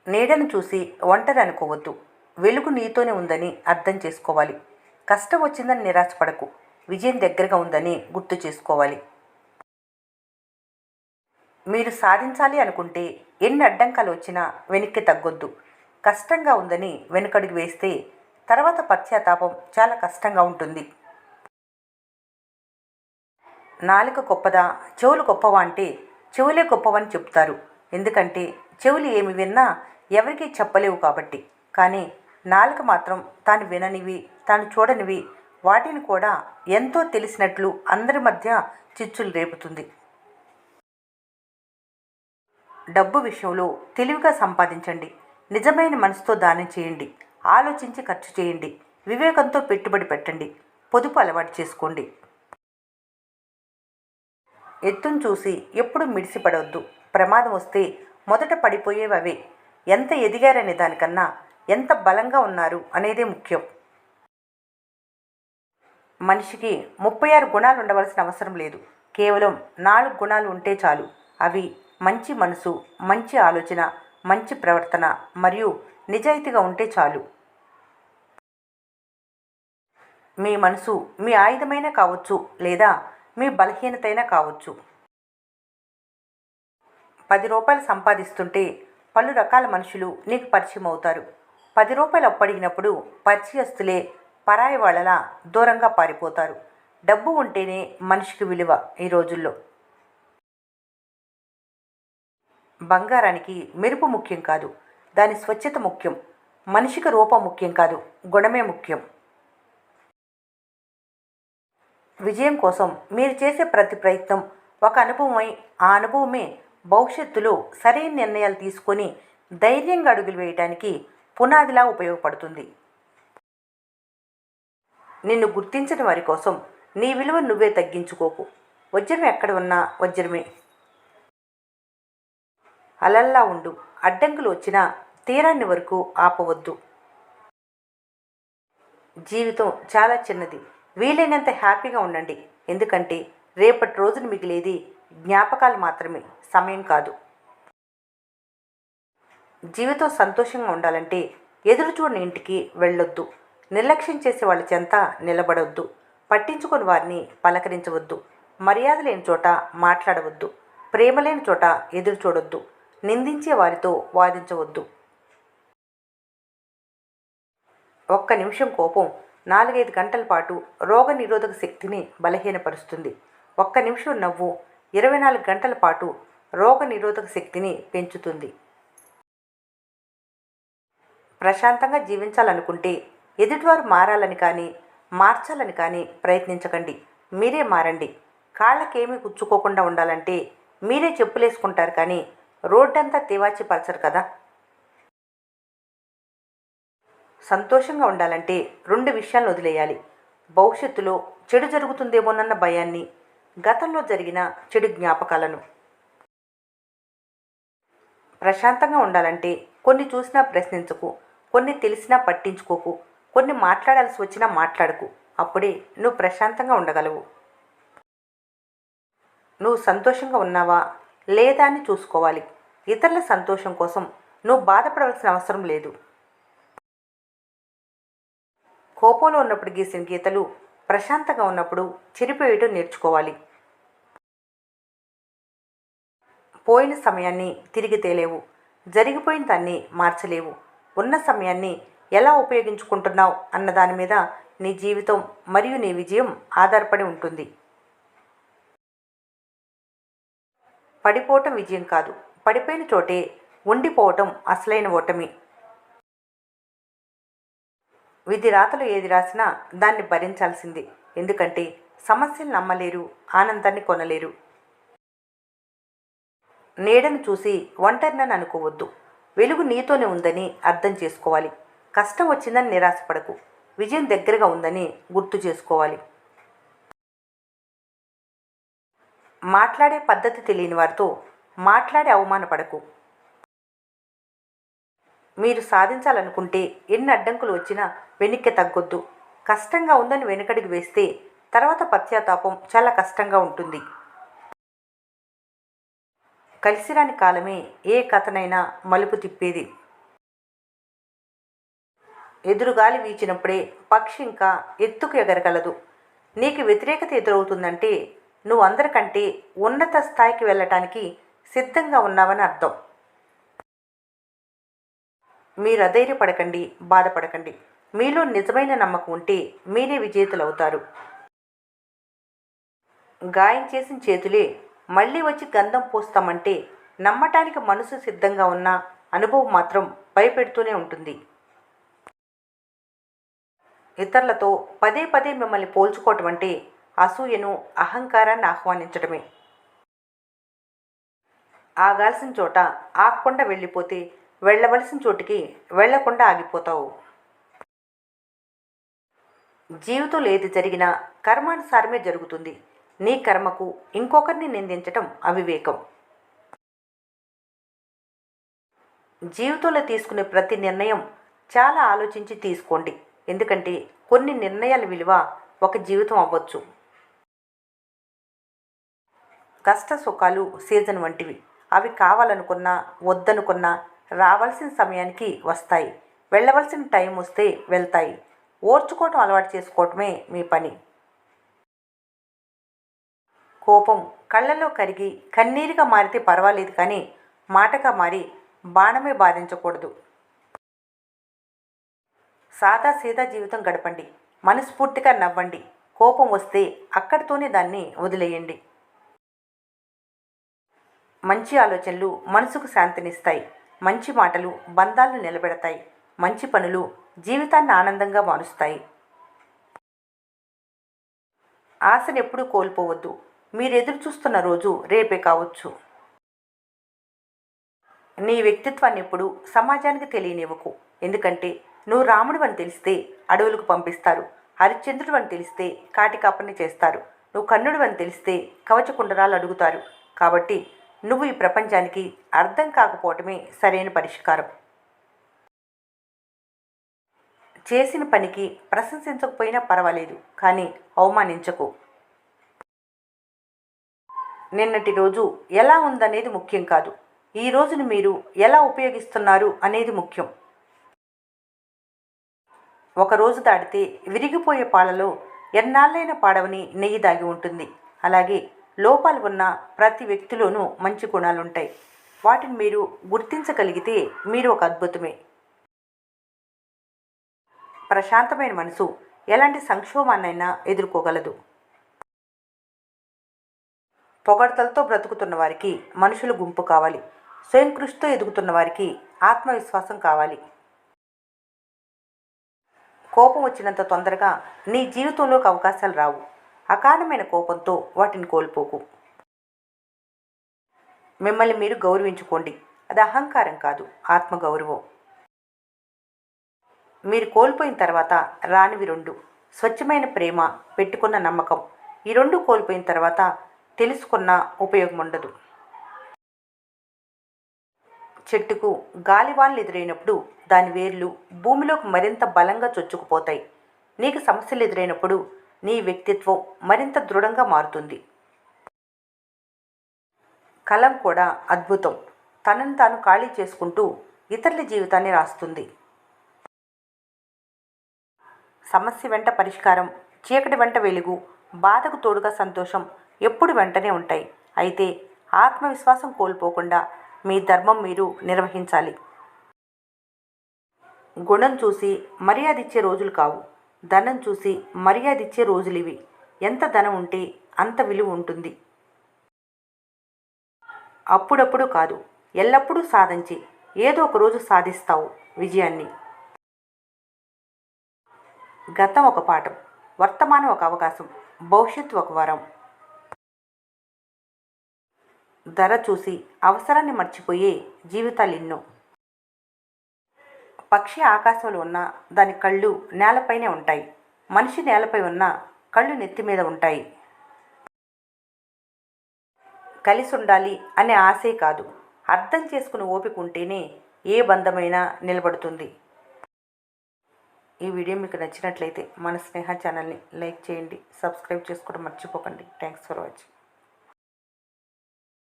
నీడను చూసి ఒంటరి అనుకోవద్దు. వెలుగు నీతోనే ఉందని అర్థం చేసుకోవాలి. కష్టం వచ్చిందని నిరాశపడకు. విజయం దగ్గరగా ఉందని గుర్తు చేసుకోవాలి. మీరు సాధించాలి అనుకుంటే ఎన్ని అడ్డంకాలు వచ్చినా వెనక్కి తగ్గొద్దు. కష్టంగా ఉందని వెనుకడుగు వేస్తే తర్వాత పశ్చాత్తాపం చాలా కష్టంగా ఉంటుంది. నాలుక గొప్పదా, చెవులు గొప్పవా అంటే చెవులే గొప్పవని చెప్తారు. ఎందుకంటే చెవులు ఏమి విన్నా ఎవరికీ చెప్పలేవు కాబట్టి. కానీ నాలుక మాత్రం తాను విననివి, తాను చూడనివి వాటిని కూడా ఎంతో తెలిసినట్లు అందరి మధ్య చిచ్చులు రేపుతుంది. డబ్బు విషయంలో తెలివిగా సంపాదించండి. నిజమైన మనసుతో దానం చేయండి. ఆలోచించి ఖర్చు చేయండి. వివేకంతో పెట్టుబడి పెట్టండి. పొదుపు అలవాటు చేసుకోండి. ఎత్తును చూసి ఎప్పుడు మిడిసిపడవద్దు. ప్రమాదం వస్తే మొదట పడిపోయేవి అవే. ఎంత ఎదిగారనే దానికన్నా ఎంత బలంగా ఉన్నారు అనేదే ముఖ్యం. మనిషికి 36 గుణాలు ఉండవలసిన అవసరం లేదు. కేవలం 4 గుణాలు ఉంటే చాలు. అవి మంచి మనసు, మంచి ఆలోచన, మంచి ప్రవర్తన మరియు నిజాయితీగా ఉంటే చాలు. మీ మనసు మీ ఆయుధమైనా కావచ్చు, లేదా మీ బలహీనతైనా కావచ్చు. 10 రూపాయలు సంపాదిస్తుంటే పలు రకాల మనుషులు నీకు పరిచయం అవుతారు. 10 రూపాయలు అప్పడిగినప్పుడు పరిచయస్తులే పరాయి వాళ్ళలా దూరంగా పారిపోతారు. డబ్బు ఉంటేనే మనిషికి విలువ ఈ రోజుల్లో. బంగారానికి మెరుపు ముఖ్యం కాదు, దాని స్వచ్ఛత ముఖ్యం. మనిషికి రూపం ముఖ్యం కాదు, గుణమే ముఖ్యం. విజయం కోసం మీరు చేసే ప్రతి ప్రయత్నం ఒక అనుభవమై, ఆ అనుభవమే భవిష్యత్తులో సరైన నిర్ణయాలు తీసుకొని ధైర్యంగా అడుగులు వేయడానికి పునాదిలా ఉపయోగపడుతుంది. నిన్ను గుర్తించిన వారి కోసం నీ విలువ నువ్వే తగ్గించుకోకు. వజ్రం ఎక్కడ ఉన్నా వజ్రమే. అలల్లా ఉండు. అడ్డంకులు వచ్చినా తీరాన్ని వరకు ఆపవద్దు. జీవితం చాలా చిన్నది. వీలైనంత హ్యాపీగా ఉండండి. ఎందుకంటే రేపటి రోజున మిగిలేది జ్ఞాపకాలు మాత్రమే, సమయం కాదు. జీవితం సంతోషంగా ఉండాలంటే ఎదురు చూడని ఇంటికి వెళ్ళొద్దు. నిర్లక్ష్యం చేసే వాళ్ళ చెంత నిలబడవద్దు. పట్టించుకొని వారిని పలకరించవద్దు. మర్యాద లేని చోట మాట్లాడవద్దు. ప్రేమ లేని చోట ఎదురు చూడొద్దు. నిందించే వారితో వాదించవద్దు. ఒక్క నిమిషం కోపం 4-5 గంటల పాటు రోగనిరోధక శక్తిని బలహీనపరుస్తుంది. ఒక్క నిమిషం నవ్వు 24 గంటల పాటు రోగనిరోధక శక్తిని పెంచుతుంది. ప్రశాంతంగా జీవించాలనుకుంటే ఎదుటివారు మారాలని కానీ మార్చాలని కానీ ప్రయత్నించకండి. మీరే మారండి. కాళ్ళకేమీ గుచ్చుకోకుండా ఉండాలంటే మీరే చెప్పులేసుకుంటారు కానీ రోడ్డంతా తివాచి పలచరు కదా. సంతోషంగా ఉండాలంటే 2 విషయాలను వదిలేయాలి. భవిష్యత్తులో చెడు జరుగుతుందేమోనన్న భయాన్ని, గతంలో జరిగిన చెడు జ్ఞాపకాలను. ప్రశాంతంగా ఉండాలంటే కొన్ని చూసినా ప్రశ్నించకు, కొన్ని తెలిసినా పట్టించుకోకు, కొన్ని మాట్లాడాల్సి వచ్చినా మాట్లాడకు. అప్పుడే నువ్వు ప్రశాంతంగా ఉండగలవు. నువ్వు సంతోషంగా ఉన్నావా లేదా అని చూసుకోవాలి. ఇతరుల సంతోషం కోసం నువ్వు బాధపడవలసిన అవసరం లేదు. కోపంలో ఉన్నప్పుడు గీసిన గీతలు ప్రశాంతంగా ఉన్నప్పుడు చెరిపేయటం నేర్చుకోవాలి. పోయిన సమయాన్ని తిరిగి తేలేవు. జరిగిపోయిన దాన్ని మార్చలేవు. ఉన్న సమయాన్ని ఎలా ఉపయోగించుకుంటున్నావు అన్న దాని మీద నీ జీవితం మరియు నీ విజయం ఆధారపడి ఉంటుంది. పడిపోవటం విజయం కాదు, పడిపోయిన చోటే ఉండిపోవటం అసలైన ఓటమి. విధి రాతలో ఏది రాసినా దాన్ని భరించాల్సిందే. ఎందుకంటే సమస్యలు నమ్మలేరు, ఆనందాన్ని కొనలేరు. నీడను చూసి ఒంటరినని అనుకోవద్దు. వెలుగు నీతోనే ఉందని అర్థం చేసుకోవాలి. కష్టం వచ్చిందని నిరాశపడకు. విజయం దగ్గరగా ఉందని గుర్తు చేసుకోవాలి. మాట్లాడే పద్ధతి తెలియని వారితో మాట్లాడే అవమానపడకు. మీరు సాధించాలనుకుంటే ఎన్ని అడ్డంకులు వచ్చినా వెనక్కి తగ్గొద్దు. కష్టంగా ఉందని వెనుకడుగు వేస్తే తర్వాత పశ్చాత్తాపం చాలా కష్టంగా ఉంటుంది. కలిసిరాని కాలమే ఏ కథనైనా మలుపు తిప్పేది. ఎదురుగాలి వీచినప్పుడే పక్షి ఇంకా ఎత్తుకు ఎగరగలదు. నీకు వ్యతిరేకత ఎదురవుతుందంటే నువ్వు అందరికంటే ఉన్నత స్థాయికి వెళ్ళటానికి సిద్ధంగా ఉన్నావని అర్థం. మీరు అధైర్యపడకండి, బాధపడకండి. మీలో నిజమైన నమ్మకం ఉంటే మీరే విజేతలవుతారు. గాయం చేసిన చేతులే మళ్ళీ వచ్చి గంధం పూస్తామంటే నమ్మటానికి మనసు సిద్ధంగా ఉన్న అనుభవం మాత్రం భయపెడుతూనే ఉంటుంది. ఇతరులతో పదే పదే మిమ్మల్ని పోల్చుకోవటం అంటే అసూయను, అహంకారాన్ని ఆహ్వానించడమే. ఆగాల్సిన చోట ఆగకుండా వెళ్ళిపోతే వెళ్ళవలసిన చోటికి వెళ్లకుండా ఆగిపోతావు. జీవితంలో ఏది జరిగినా కర్మానుసారమే జరుగుతుంది. నీ కర్మకు ఇంకొకరిని నిందించటం అవివేకం. జీవితంలో తీసుకునే ప్రతి నిర్ణయం చాలా ఆలోచించి తీసుకోండి. ఎందుకంటే కొన్ని నిర్ణయాల విలువ ఒక జీవితం అవ్వచ్చు. కష్ట సుఖాలు సీజన్ వంటివి. అవి కావాలనుకున్నా వద్దనుకున్నా రావాల్సిన సమయానికి వస్తాయి, వెళ్ళవలసిన టైం వస్తే వెళ్తాయి. ఓర్చుకోవటం అలవాటు చేసుకోవటమే మీ పని. కోపం కళ్ళలో కరిగి కన్నీరుగా మారితే పర్వాలేదు, కానీ మాటగా మారి బాణమే బాధించకూడదు. సాదా సీదా జీవితం గడపండి. మనస్ఫూర్తిగా నవ్వండి. కోపం వస్తే అక్కడితోనే దాన్ని వదిలేయండి. మంచి ఆలోచనలు మనసుకు శాంతినిస్తాయి. మంచి మాటలు బంధాలను నిలబెడతాయి. మంచి పనులు జీవితాన్ని ఆనందంగా మారుస్తాయి. ఆశను ఎప్పుడూ కోల్పోవద్దు. మీరు ఎదురు చూస్తున్న రోజు రేపే కావచ్చు. నీ వ్యక్తిత్వాన్ని ఎప్పుడు సమాజానికి తెలియనివ్వకు. ఎందుకంటే నువ్వు రాముడు అని తెలిస్తే అడవులకు పంపిస్తారు. హరిశ్చంద్రుడు అని తెలిస్తే కాటికాపని చేస్తారు. నువ్వు కన్నుడు అని తెలిస్తే కవచకుండరాలు అడుగుతారు. కాబట్టి నువ్వు ఈ ప్రపంచానికి అర్థం కాకపోవటమే సరైన పరిష్కారం. చేసిన పనికి ప్రశంసించకపోయినా పర్వాలేదు, కానీ అవమానించకు. నిన్నటి రోజు ఎలా ఉందనేది ముఖ్యం కాదు, ఈ రోజును మీరు ఎలా ఉపయోగిస్తున్నారు అనేది ముఖ్యం. ఒకరోజు దాటితే విరిగిపోయే పాలలో ఎన్నాళ్ళైనా పాడవని నెయ్యి దాగి ఉంటుంది. అలాగే లోపాలు ఉన్న ప్రతి వ్యక్తిలోనూ మంచి గుణాలుంటాయి. వాటిని మీరు గుర్తించగలిగితే మీరు ఒక అద్భుతమే. ప్రశాంతమైన మనసు ఎలాంటి సంక్షోభాన్నైనా ఎదుర్కోగలదు. పొగడ్తలతో బ్రతుకుతున్న వారికి మనుషుల గుంపు కావాలి. స్వయం కృషితో ఎదుగుతున్న వారికి ఆత్మవిశ్వాసం కావాలి. కోపం వచ్చినంత తొందరగా నీ జీవితంలోకి అవకాశాలు రావు. అకారణమైన కోపంతో వాటిని కోల్పోకు. మిమ్మల్ని మీరు గౌరవించుకోండి. అది అహంకారం కాదు, ఆత్మగౌరవం. మీరు కోల్పోయిన తర్వాత రానివి రెండు: స్వచ్ఛమైన ప్రేమ, పెట్టుకున్న నమ్మకం. ఈ రెండు కోల్పోయిన తర్వాత తెలుసుకున్న ఉపయోగం ఉండదు. చెట్టుకు గాలివానలు ఎదురైనప్పుడు దాని వేర్లు భూమిలోకి మరింత బలంగా చొచ్చుకుపోతాయి. నీకు సమస్యలు ఎదురైనప్పుడు నీ వ్యక్తిత్వం మరింత దృఢంగా మారుతుంది. కలం కూడా అద్భుతం. తనను తాను ఖాళీ చేసుకుంటూ ఇతరుల జీవితాన్ని రాస్తుంది. సమస్య వెంట పరిష్కారం, చీకటి వెంట వెలుగు, బాధకు తోడుగా సంతోషం ఎప్పుడు వెంటనే ఉంటాయి. అయితే ఆత్మవిశ్వాసం కోల్పోకుండా మీ ధర్మం మీరు నిర్వహించాలి. గుణం చూసి మర్యాద ఇచ్చే రోజులు కావు, ధనం చూసి మర్యాద ఇచ్చే రోజులు ఇవి. ఎంత ధనం ఉంటే అంత విలువ ఉంటుంది. అప్పుడప్పుడు కాదు, ఎల్లప్పుడూ సాధించి ఏదో ఒక రోజు సాధిస్తావు విజయాన్ని. గతం ఒక పాఠం, వర్తమానం ఒక అవకాశం, భవిష్యత్తు ఒక వరం. ధర చూసి అవసరాన్ని మర్చిపోయే జీవితాలు ఎన్నో. పక్షి ఆకాశంలో ఉన్న దాని కళ్ళు నేలపైనే ఉంటాయి. మనిషి నేలపై ఉన్న కళ్ళు నెత్తి మీద ఉంటాయి. కలిసి ఉండాలి అనే ఆశే కాదు, అర్థం చేసుకుని ఓపిక ఉంటేనే ఏ బంధమైనా నిలబడుతుంది. ఈ వీడియో మీకు నచ్చినట్లయితే మన స్నేహ ఛానల్ని లైక్ చేయండి, సబ్స్క్రైబ్ చేసుకోవడం మర్చిపోకండి. Thanks for watching.